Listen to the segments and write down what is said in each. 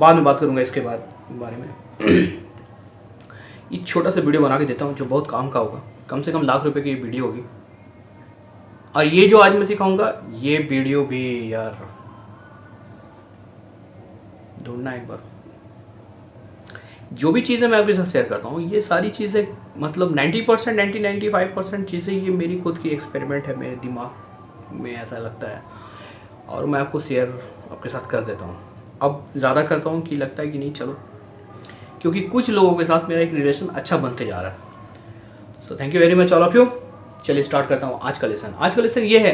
बाद में बात करूंगा इसके बारे में। एक छोटा सा वीडियो बना के देता हूँ जो बहुत काम का होगा, कम से कम लाख रुपए की ये वीडियो होगी। और ये जो आज मैं सिखाऊंगा ये वीडियो भी यार ढूंढना एक बार। जो भी चीज़ें मैं आपके साथ शेयर करता हूँ ये सारी चीज़ें मतलब 90% 95% चीज़ें ये मेरी खुद की एक्सपेरिमेंट है, मेरे दिमाग में ऐसा लगता है और मैं आपको शेयर आपके साथ कर देता हूँ। अब ज़्यादा करता हूँ कि लगता है कि नहीं चलो, क्योंकि कुछ लोगों के साथ मेरा एक रिलेशन अच्छा बनते जा रहा है। So thank you very much all of you. चलिए स्टार्ट करता हूँ आज का लेसन। आज का लेसन ये है,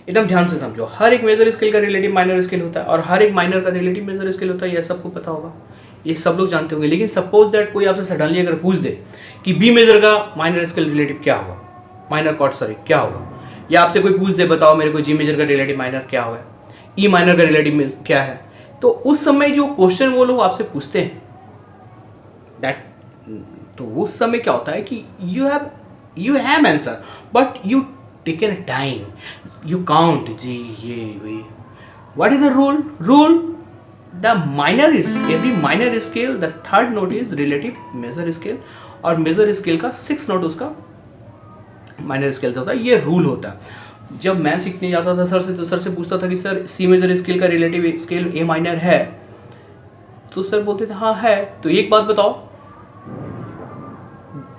एकदम ध्यान से समझो। हर एक मेजर स्केल का रिलेटिव माइनर स्केल होता है और हर एक माइनर का रिलेटिव मेजर स्केल होता है, यह सबको पता होगा, ये सब लोग जानते होंगे। लेकिन सपोज दैट कोई आपसे सडनली अगर पूछ दे कि बी मेजर का माइनर स्केल रिलेटिव क्या होगा, माइनर कॉर्ड सॉरी क्या होगा, या आपसे कोई पूछ दे बताओ मेरे को जी मेजर का रिलेटिव माइनर क्या होगा, ई माइनर का रिलेटिव क्या है, तो उस समय जो क्वेश्चन वो लोग आपसे पूछते हैं दैट, तो उस समय क्या होता है कि you have answer but you taken time, you count जी ये वही। What is the rule? The minor is every minor scale the third note is relative major scale और मेजर स्केल का 6th नोट उसका माइनर स्केल होता है। ये rule होता है। जब मैं सीखने जाता था सर से तो सर से पूछता था कि सर सी मेजर स्केल का रिलेटिव स्केल ए माइनर है, तो सर बोलते थे हाँ है। तो एक बात बताओ,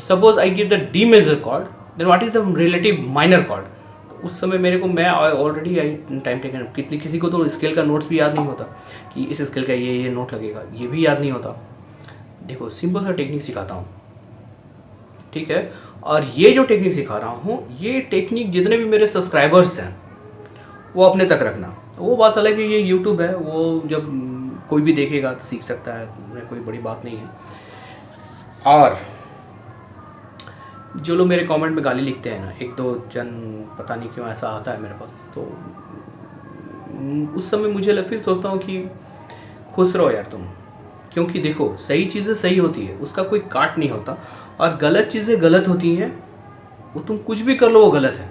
suppose I give the D major chord then what is the relative minor chord. उस समय मेरे को मैं ऑलरेडी आई टाइम टेकन, किसी को तो स्केल का नोट्स भी याद नहीं होता कि इस स्केल का ये नोट लगेगा, ये भी याद नहीं होता। देखो सिंपल सा टेक्निक सिखाता हूँ, ठीक है। और ये जो टेक्निक सिखा रहा हूँ ये टेक्निक जितने भी मेरे सब्सक्राइबर्स हैं वो अपने तक रखना। वो बात अलग है, ये यूट्यूब है, वो जब कोई भी देखेगा तो सीख सकता है, कोई बड़ी बात नहीं है। और जो लोग मेरे कमेंट में गाली लिखते हैं ना, एक दो जन पता नहीं क्यों ऐसा आता है मेरे पास, तो उस समय मुझे फिर सोचता हूँ कि खुश रहो यार तुम, क्योंकि देखो सही चीज़ें सही होती है, उसका कोई काट नहीं होता, और गलत चीज़ें गलत होती हैं, वो तुम कुछ भी कर लो वो गलत है।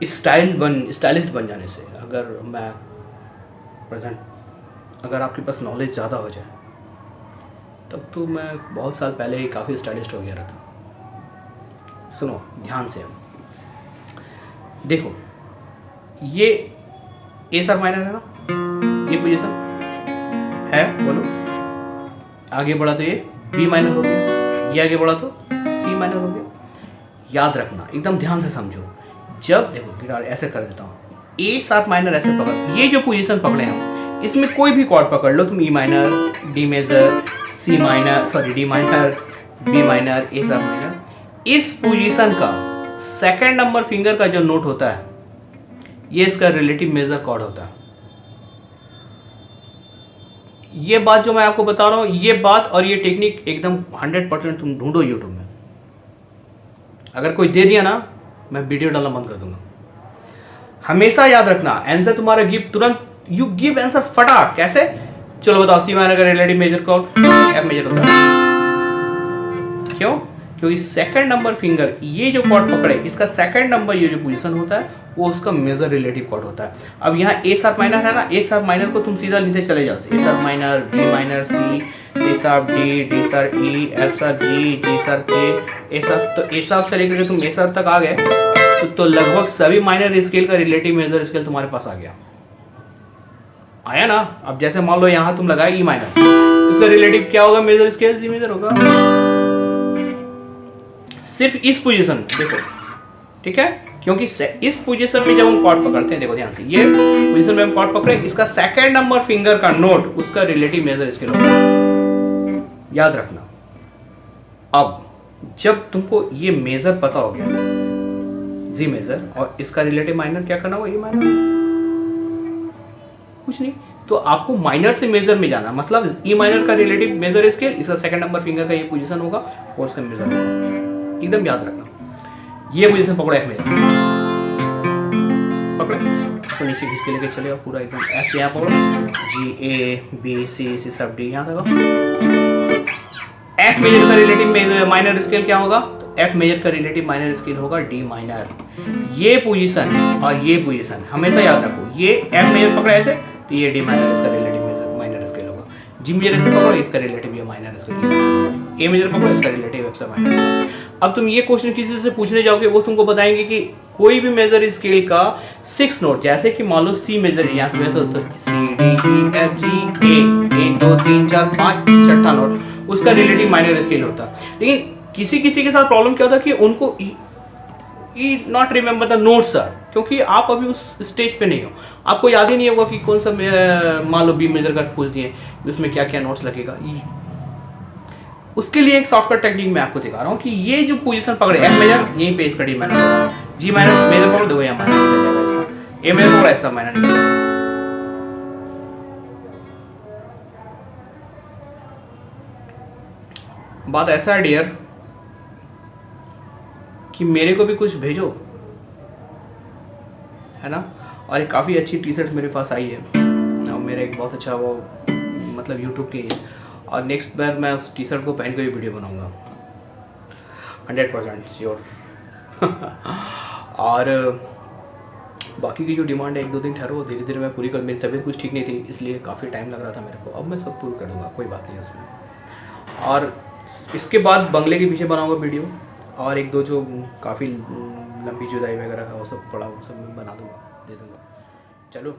स्टाइलिस्ट बन जाने से अगर आपके पास नॉलेज ज़्यादा हो जाए तब तो मैं बहुत साल पहले ही काफ़ी स्टाइलिस्ट हो गया था। सुनो ध्यान से, देखो ये ए सर माइनर है ना, ये पोजीशन है, बोलो आगे बढ़ा तो ये बी माइनर हो गया, ये आगे बढ़ा तो सी माइनर हो गया। याद रखना, एकदम ध्यान से समझो। जब देखो गिटार ऐसे कर देता हूँ, ए साथ माइनर ऐसे पकड़, ये जो पोजीशन पकड़े हम, इसमें कोई भी कॉर्ड पकड़ लो तुम, E minor, D major, C minor, sorry D minor, B minor, A साथ माइनर, इस पोजीशन का 2nd नंबर फिंगर का जो नोट होता है ये इसका रिलेटिव मेजर कॉर्ड होता है। ये बात जो मैं आपको बता रहा हूं, ये बात और ये टेक्निक एकदम 100% तुम ढूंढो यूट्यूब में। अगर कोई दे दिया ना, मैं वीडियो डालना बंद कर दूंगा। हमेशा याद रखना, आंसर तुम्हारा गिव तुरंत, यू गिव आंसर फटाक। कैसे? चलो बताओ, सी माइनर का relative major chord F major होता है। क्यों? क्योंकि 2nd नंबर फिंगर ये जो कॉर्ड पकड़े, इसका 2nd नंबर ये जो पोजीशन होता है वो उसका मेजर रिलेटिव कॉर्ड होता है। अब यहाँ ए शार्प माइनर है ना, ए शार्प माइनर को तुम सीधा लेते चले जाओ, A sharp minor, B minor, C sharp D, D sharp E, F sharp G, G sharp के, ए शार्प। तो ए शार्प से लेकर तुम ए शार्प तक आ गए तो लगभग सभी माइनर स्केल का रिलेटिव मेजर स्केल तुम्हारे पास आ गया, आया ना। अब जैसे मान लो यहाँ तुम लगाए ई माइनर, इसका रिलेटिव क्या होगा? मेजर स्केल जी मेजर होगा। सिर्फ इस पोजीशन देखो, ठीक है, क्योंकि इस पोजीशन में जब हम कॉर्ड पकड़ते हैं, देखो ध्यान से, ये पोजीशन में हम कॉर्ड पकड़े, इसका 2nd नंबर फिंगर का नोट उसका रिलेटिव मेजर स्केल होगा, याद रखना। अब जब तुमको ये मेजर पता हो गया, जी मेजर, और इसका रिलेटिव माइनर क्या करना होगा? ये माइनर कुछ नहीं, तो आपको माइनर से मेजर में जाना, मतलब ई माइनर का रिलेटिव मेजर स्केल, इसका 2nd नंबर फिंगर का ये पोजीशन होगा और उसका मेजर होगा, एकदम याद रखना। ये पोजीशन पकड़ो एफ मेजर, पकड़े तो नीचे खींच के लेके चलेगा पूरा एकदम। एफ यहाँ पकड़ो, जी ए बी सी सी सब डी यहाँ तक। एफ मेजर का रिलेटिव माइनर स्केल क्या होगा? तो एफ मेजर का रिलेटिव माइनर स्केल होगा डी माइनर। ये पोजीशन और ये पोजीशन हमेशा याद रखो, ये एफ मेजर पकड़ा ऐसे तो ये डी माइनर इसका रिलेटिव माइनर स्केल होगा। जी मेजर इसका पकड़ो, इसका रिलेटिव ये माइनर स्केल। ए मेजर पकड़ो, इसका रिलेटिव एफ से माइनर। अब तुम ये क्वेश्चन किसी से पूछने जाओगे, वो तुमको बताएंगे कि कोई भी मेजर स्केल का 6 नोट, जैसे कि मान लो सी मेजर यहाँ से तो C D E F G ए 1 2 3 4 5 छठा नोट, उसका रिलेटिव माइनर स्केल होता। लेकिन किसी किसी के साथ प्रॉब्लम क्या होता है कि उनको not remember the notes sir, क्योंकि आप अभी उस स्टेज पे नहीं हो, आपको याद ही नहीं होगा कि कौन सा मान लो बी मेजर का पूछ दिए उसमें क्या क्या नोट्स लगेगा। उसके लिए एक शॉर्टकट टेक्निक मैं आपको दिखा रहा हूँ कि ये जो पोजीशन पकड़े एफ मेजर, यहीं पे इसका डी माइनर होगा, जी माइनर मेजर पकड़ देखो यहाँ माइनर निकल जाएगा इसका, ए मेजर पकड़ ऐसा माइनर निकल जाएगा। बात ऐसा है डियर कि मेरे को भी कुछ भेजो, है ना। और एक काफ़ी अच्छी टी शर्ट मेरे पास आई है और मेरा एक बहुत अच्छा वो मतलब यूट्यूब की, और नेक्स्ट बार मैं उस टी शर्ट को पहन के वीडियो बनाऊंगा 100% श्योर। और बाकी की जो डिमांड है 1-2 दिन ठहरो, धीरे धीरे मैं पूरी कर, मेरी तबीयत कुछ ठीक नहीं थी इसलिए काफ़ी टाइम लग रहा था मेरे को, अब मैं सब पूरी कर दूँगा, कोई बात नहीं उसमें। और इसके बाद बंगले के पीछे बनाऊँगा वीडियो, और 1-2 जो काफ़ी लंबी जुदाई वगैरह का वो सब पड़ा वो सब मैं बना दूँगा, दे दूँगा। चलो